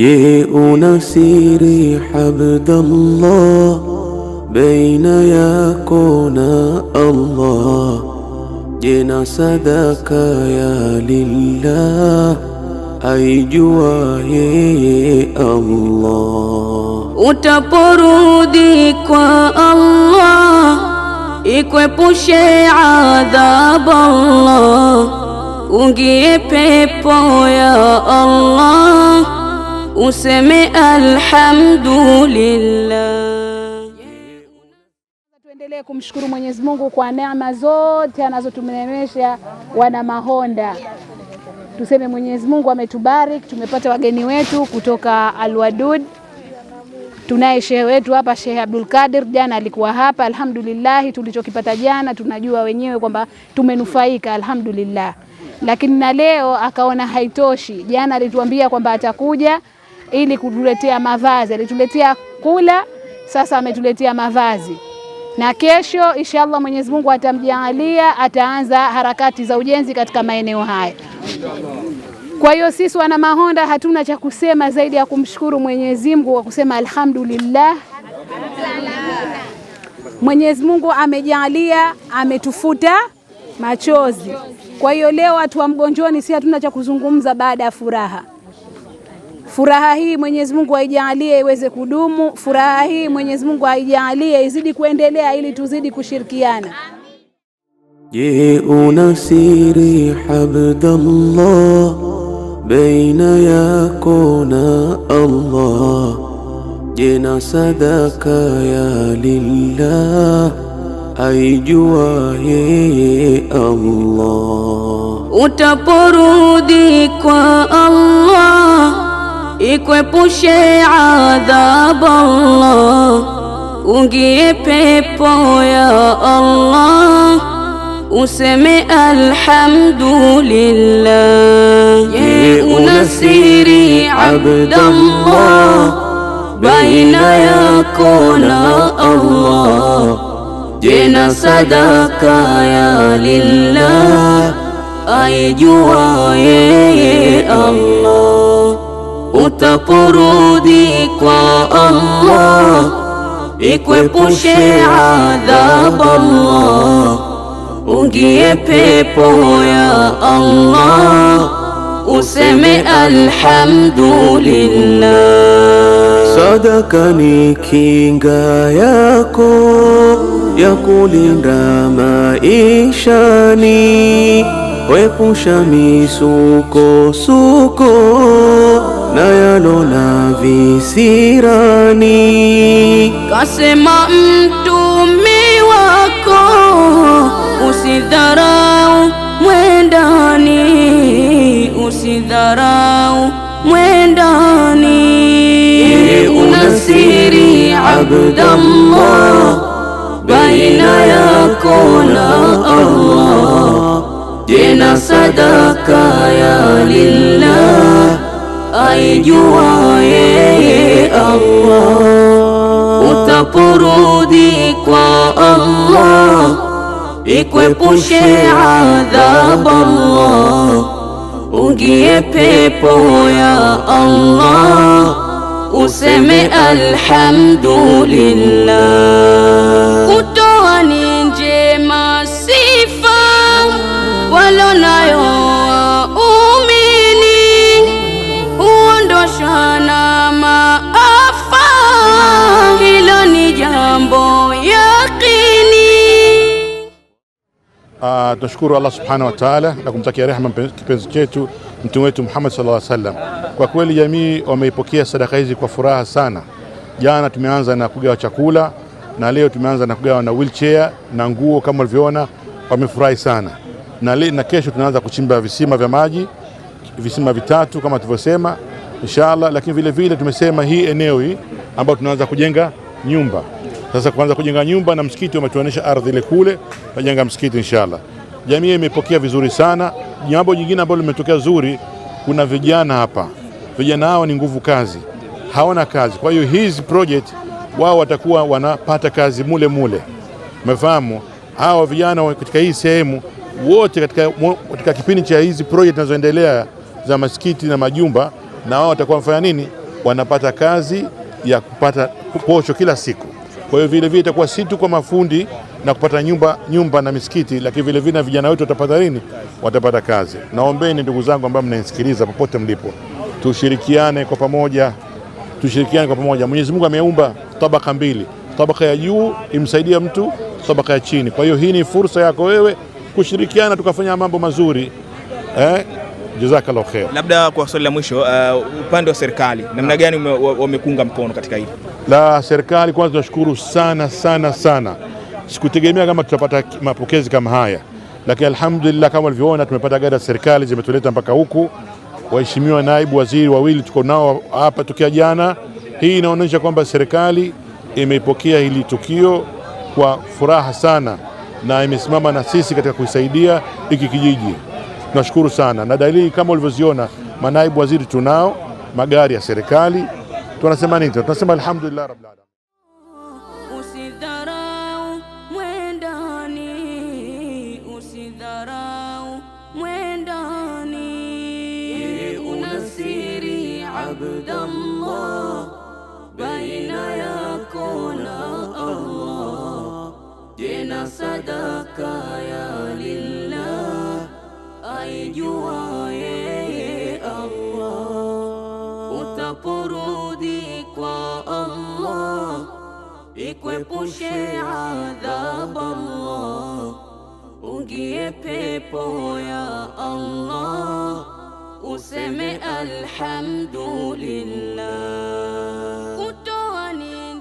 Je, una siri Abdallah baina yako na Allah? Je, na sadaka ya lillah aijua yeye Allah? Utaporudi kwa Allah ikwepushe adhabu Allah, ungie pepo ya Allah, useme alhamdulillah. Tuendelee kumshukuru Mwenyezi Mungu kwa neema zote anazotuneemesha wana Mahonda. Tuseme Mwenyezi Mungu ametubariki, tumepata wageni wetu kutoka Al-Wadud. Tunaye shehe wetu hapa, Sheikh Abdul Qadir, jana alikuwa hapa. Alhamdulillah, tulichokipata jana tunajua wenyewe kwamba tumenufaika alhamdulillah. Lakini na leo akaona haitoshi. Jana alituambia kwamba atakuja ili kutuletea mavazi, alituletea kula, sasa ametuletea mavazi. Na kesho inshallah Mwenyezi Mungu atamjalia, ataanza harakati za ujenzi katika maeneo haya. Kwa hiyo sisi wana Mahonda hatuna cha kusema zaidi ya kumshukuru Mwenyezi Mungu kwa kusema alhamdulillah. Mwenyezi Mungu amejalia, ametufuta machozi. Kwa hiyo leo watu wa Mgonjoni si hatuna cha kuzungumza baada ya furaha. Furaha hii Mwenyezi Mungu aijalie iweze kudumu. Furaha hii Mwenyezi Mungu aijalie izidi kuendelea ili tuzidi kushirikiana. Je, una siri Abdallah baina yako na Allah? Je, na sadaka ya lillah aijua yeye Allah? Utaporudi kwa Allah ikwepushe adhabu Allah, ungie pepo ya Allah, useme alhamdulillah. Je, una siri Abdallah baina yako na Allah? Je, na sadaka ya lillah aijua yeye Allah? Utaporudi kwa Allah ikwepushe adhabu Allah, ungie pepo ya Allah, useme alhamdulillah. Sadaka ni kinga yako ya kulinda maishani, wepusha misukosuko na yalona visirani. Kasema mtumi wako usidharau mwendani, usidharau mwendani. Una siri Abdallah baina yako na Allah? Je, na sadaka ya lillah aijua yeye Allah? Utaporudi kwa Allah ikwepushe adhabu Allah, ungie pepo ya Allah, useme alhamdulillah. Kutoa ni njema sifa walonayo waumini, huondosha na maafa, hilo ni jambo yakini. Tunashukuru Allah subhanahu wa ta'ala na kumtakia rehema kipenzi chetu mtume wetu Muhammad sallallahu alaihi wasallam. Kwa kweli jamii wameipokea sadaka hizi kwa furaha sana. Jana tumeanza na kugawa chakula na leo tumeanza na kugawa na wheelchair na nguo kama ulivyoona, wamefurahi sana. Na kesho tunaanza kuchimba visima vya maji, visima vitatu kama tulivyosema inshallah. Lakini vile vile tumesema hii eneo hii ambayo tunaanza kujenga nyumba. Sasa kuanza kujenga nyumba na msikiti umetuonesha ardhi ile kule, tunajenga msikiti inshallah. Jamii imepokea vizuri sana. Jambo jingine ambalo limetokea zuri, kuna vijana hapa. Vijana hao ni nguvu kazi, hawana kazi. Kwa hiyo hizi project wao watakuwa wanapata kazi mule mule. Umefahamu? Hao vijana katika hii sehemu wote katika kipindi cha hizi project zinazoendelea za masikiti na majumba, na wao watakuwa wanafanya nini? wanapata kazi ya kupata posho kila siku. Kwa hiyo vile vile itakuwa si tu kwa mafundi na kupata nyumba na misikiti, lakini vile vile na vijana wetu watapata nini? Watapata kazi. Naombeni ndugu zangu ambao mnanisikiliza popote mlipo, tushirikiane kwa pamoja. Mwenyezi Mungu ameumba tabaka mbili, tabaka ya juu imsaidia mtu, tabaka ya chini. Kwa hiyo hii ni fursa yako wewe kushirikiana, tukafanya mambo mazuri. Jazakallahu khair. Labda kwa swali la mwisho, upande wa serikali namna gani wamekunga mkono katika hili? La serikali kwanza tunashukuru sana. Sikutegemea kama tutapata mapokezi kama haya, lakini alhamdulillah kama ulivyoona tumepata gari za serikali zimetuleta mpaka huku. Waheshimiwa naibu waziri wawili tuko nao hapa tokea jana. Hii inaonyesha kwamba serikali imeipokea hili tukio kwa furaha sana na imesimama na sisi katika kuisaidia hiki kijiji. Tunashukuru sana, na dalili kama ulivyoziona, manaibu waziri tunao, magari ya serikali. Tunasema nini? Tunasema alhamdulillah rabbil alamin. Usidharau mwendani, usidharau mwendani, unasiri abdallah baina yako na Allah, tena sadaka ya lillah aijua yeye Allah. Utaporudi kwa Allah ikwepushe adhab Allah, ungie pepo ya Allah, useme alhamdulillah. Kutoa ni njema.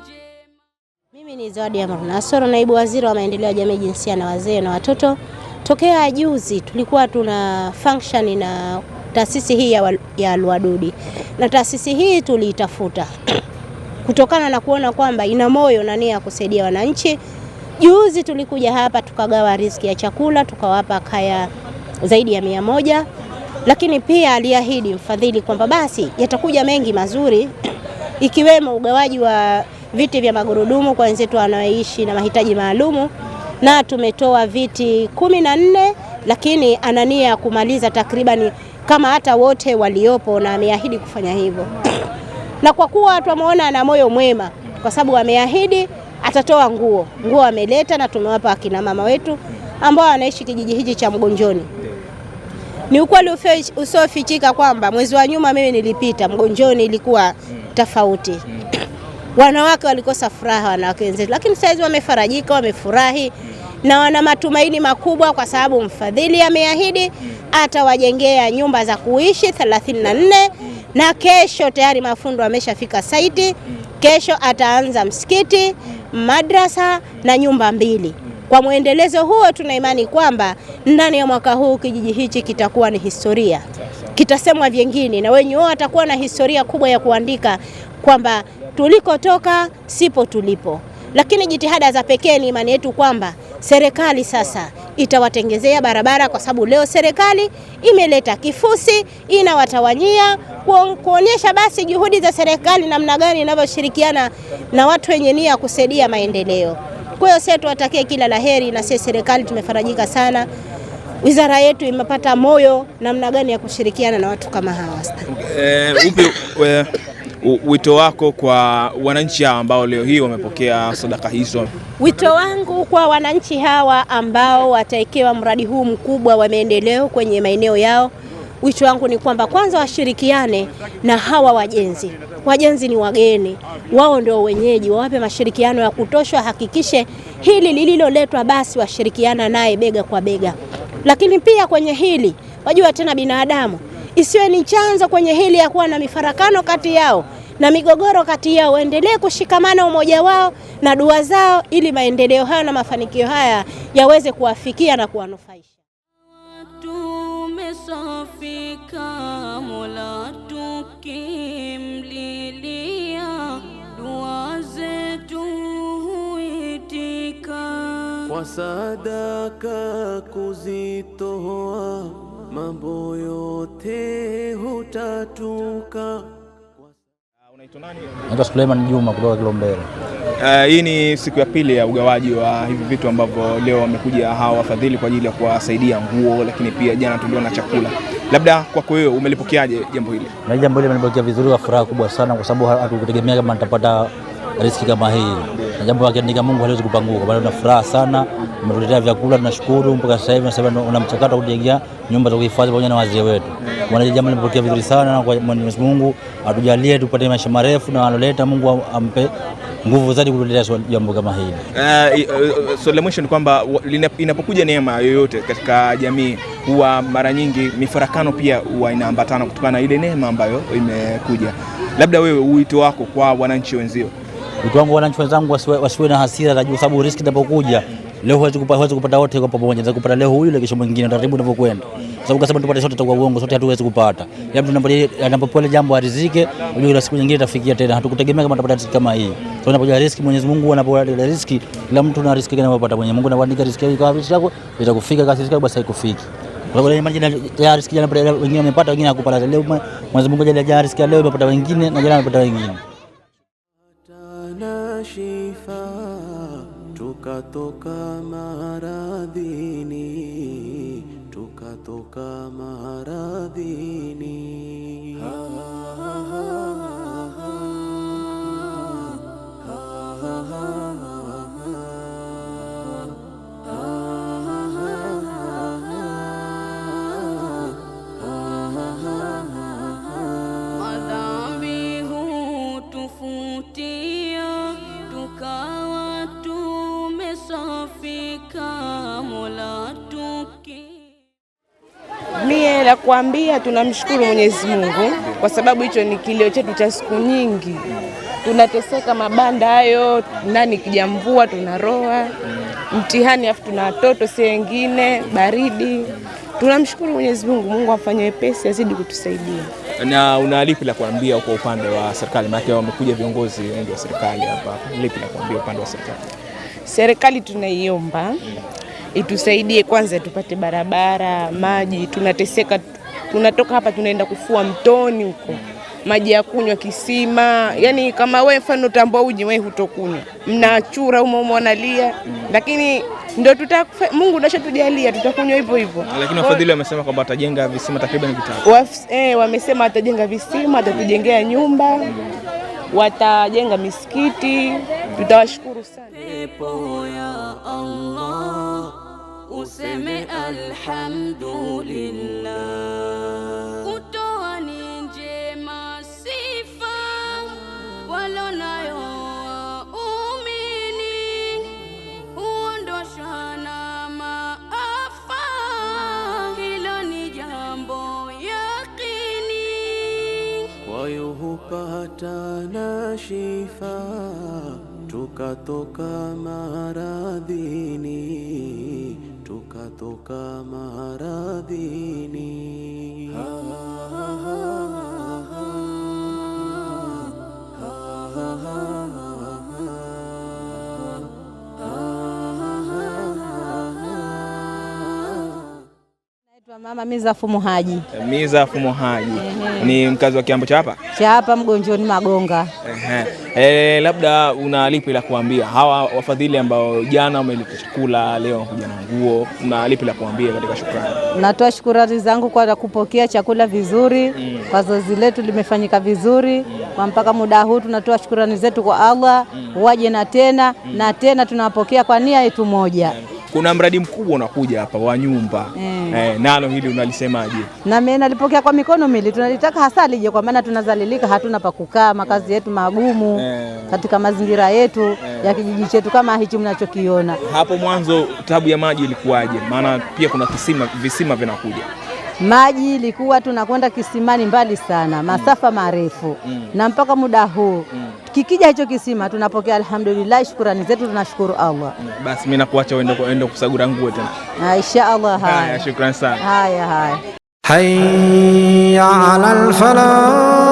Mimi ni Zawadi ya Nasoro, naibu waziri wa maendeleo ya jamii, jinsia na wazee na watoto. Tokea juzi tulikuwa tuna function na taasisi hii ya Al-Wadud, na taasisi hii tuliitafuta kutokana na kuona kwamba ina moyo na nia ya kusaidia wananchi. Juzi tulikuja hapa tukagawa riziki ya chakula, tukawapa kaya zaidi ya 100, lakini pia aliahidi mfadhili kwamba basi yatakuja mengi mazuri, ikiwemo ugawaji wa viti vya magurudumu kwa wenzetu wanaoishi na mahitaji maalumu, na tumetoa viti 14, lakini anania kumaliza takribani kama hata wote waliopo, na ameahidi kufanya hivyo. Na kwa kuwa tumeona ana moyo mwema, kwa sababu ameahidi atatoa nguo ameleta, na tumewapa akina mama wetu ambao wanaishi kijiji hiki cha Mgonjoni. Ni ukweli usiofichika kwamba mwezi wa nyuma mimi nilipita Mgonjoni, ilikuwa tofauti. Wanawake walikosa furaha, wanawake wenzetu, lakini sasa wamefarajika, wamefurahi na wana matumaini makubwa, kwa sababu mfadhili ameahidi atawajengea nyumba za kuishi 34, na kesho tayari mafundo ameshafika site. Kesho ataanza msikiti, madrasa na nyumba 2. Kwa muendelezo huo tuna imani kwamba ndani ya mwaka huu kijiji hichi kitakuwa ni historia, kitasemwa vingine, na wenyewe watakuwa na historia kubwa ya kuandika kwamba tulikotoka sipo tulipo. Lakini jitihada za pekee ni imani yetu kwamba serikali sasa itawatengezea barabara, kwa sababu leo serikali imeleta kifusi, inawatawanyia, kuonyesha basi juhudi za serikali namna gani inavyoshirikiana na watu wenye nia kusaidia maendeleo. Kwa hiyo sisi tuwatakie kila laheri, na sisi serikali tumefarajika sana. Wizara yetu imepata moyo namna gani ya kushirikiana na watu kama hawa. Wito wako kwa wananchi hawa ambao leo hii wamepokea sadaka hizo? Wito wangu kwa wananchi hawa ambao wataekewa mradi huu mkubwa wa maendeleo kwenye maeneo yao, wito wangu ni kwamba kwanza washirikiane na hawa wajenzi. Wajenzi ni wageni, wao ndio wenyeji, wawape mashirikiano ya kutosha, hakikishe hili lililoletwa basi washirikiana naye bega kwa bega. Lakini pia kwenye hili, wajua tena binadamu, isiwe ni chanzo kwenye hili ya kuwa na mifarakano kati yao na migogoro kati yao. Waendelee kushikamana umoja wao na dua zao, ili maendeleo haya na mafanikio haya yaweze kuwafikia na kuwanufaisha. Tumesafika Mola tukimlilia, dua zetu huitika, kwa sadaka kuzitoa mambo yote hutatuka. Unaitwa nani? Naitwa Suleiman Juma kutoka Kilombero. Hii ni siku ya pili ya ugawaji wa hivi vitu ambavyo leo wamekuja hawa wafadhili kwa ajili ya kuwasaidia nguo, lakini pia jana tuliona chakula. Labda kwako wewe umelipokeaje jambo hili? Na jambo hili nimelipokea vizuri, kwa furaha kubwa sana, kwa sababu hatukutegemea kama nitapata riziki kama hii. Na jambo akiandika Mungu haliwezi kupanguka. Kwa maana tuna furaha sana, umetuletea vyakula, tunashukuru. Mpaka sasa hivi nasema una mchakato kujengea nyumba za kuhifadhi pamoja na wazee wetu. Kwa jambo nimelipokea vizuri sana, na kwa Mwenyezi Mungu atujalie tupate maisha marefu, na analeta Mungu ampe nguvu zaidi kutuletea jambo kama hili. So la mwisho ni kwamba inapokuja neema yoyote katika jamii, huwa mara nyingi mifarakano pia huwa inaambatana kutokana na ile neema ambayo imekuja. Labda wewe uito wako kwa wananchi wenzio? Wito wangu wananchi wenzangu wasiwe na hasira za juu, sababu riski inapokuja leo huwezi kupata wote kwa pamoja. Unaweza kupata leo huyu, kesho mwingine, taratibu unavyokwenda. Kwa sababu kama tupate sote tutakuwa uongo, sote hatuwezi kupata. Labda tunapopoa jambo arizike, unajua siku nyingine itafikia tena. Hatukutegemea kama tutapata riski kama hii. So unapoja riski, Mwenyezi Mungu anapoja riski, kila mtu na riski anayopata mwenyewe. Mungu anaandika riski yako, kwa riski yako itakufika, kasi riski yako basi haikufiki. Kwa hiyo imagine ya riski jana wengine wamepata, wengine hakupata. Leo Mwenyezi Mungu ajalia riski leo imepata wengine, na jana wamepata wengine. Shifa tukatoka maradhini, tukatoka maradhini. Madhambi hutufutia, tukawa tumesafika, Mola tuki. Mie la kuambia, tunamshukuru Mwenyezi Mungu kwa sababu hicho ni kilio chetu cha siku nyingi. Tunateseka mabanda hayo, nani kijamvua tunaroa, mtihani afu tuna watoto si wengine, baridi. Tunamshukuru Mwenyezi Mungu, Mungu afanye wepesi, azidi kutusaidia. Na una lipi la kuambia kwa upande wa serikali? Maana wamekuja viongozi wengi wa serikali hapa. Lipi la kuambia upande wa serikali? Serikali tunaiomba itusaidie, kwanza tupate barabara, maji. Tunateseka, tunatoka hapa tunaenda kufua mtoni huko, maji ya kunywa kisima. Yani kama wewe mfano tambua uji wewe hutokunywa, mnachura umo analia, lakini ndio Mungu ndashotujalia tutakunywa hivyo hivyo. Lakini wafadhili wamesema kwamba watajenga visima takriban 5. Wamesema watajenga visima, watatujengea nyumba, watajenga misikiti. Tutawashukuru sana. Pepo ya Allah, useme alhamdulillah. Kutoa ni njema sifa, walonayo waumini, huondosha na maafa, hilo ni jambo yakini. Kwa hiyo hupata na shifa, tukatoka maradhini, tukatoka maradhini. Mama Mizafu Muhaji. Mizafu Muhaji. Ni mkazi wa Kiambo cha hapa? Cha hapa Mgonjoni Magonga. Labda una lipi la kuambia hawa wafadhili ambao jana wameleta chakula, leo wanakuja na nguo? Una lipi la kuambia katika shukrani? Natoa shukrani zangu kwa kupokea chakula vizuri. Kwa zoezi letu limefanyika vizuri. Kwa mpaka muda huu tunatoa shukrani zetu kwa Allah. Waje na tena na tena, tunawapokea kwa nia yetu moja. Kuna mradi mkubwa unakuja hapa wa nyumba. Nalo hili unalisemaje? Na mimi nalipokea kwa mikono miwili. Tunalitaka hasa lije, kwa maana tunazalilika, hatuna pa kukaa, makazi yetu magumu katika mazingira yetu ya kijiji chetu kama hichi mnachokiona. Hapo mwanzo tabu ya maji ilikuwaje? Maana pia kuna visima vinakuja. Maji ilikuwa tunakwenda kisimani mbali sana, masafa marefu. Na mpaka muda huu kikija hicho kisima tunapokea alhamdulillah, shukrani zetu tunashukuru Allah. Basi mimi nakuacha uende kusagura nguo tena. Insha Allah. Haya, shukrani sana. Haya. Hayya 'alal falah.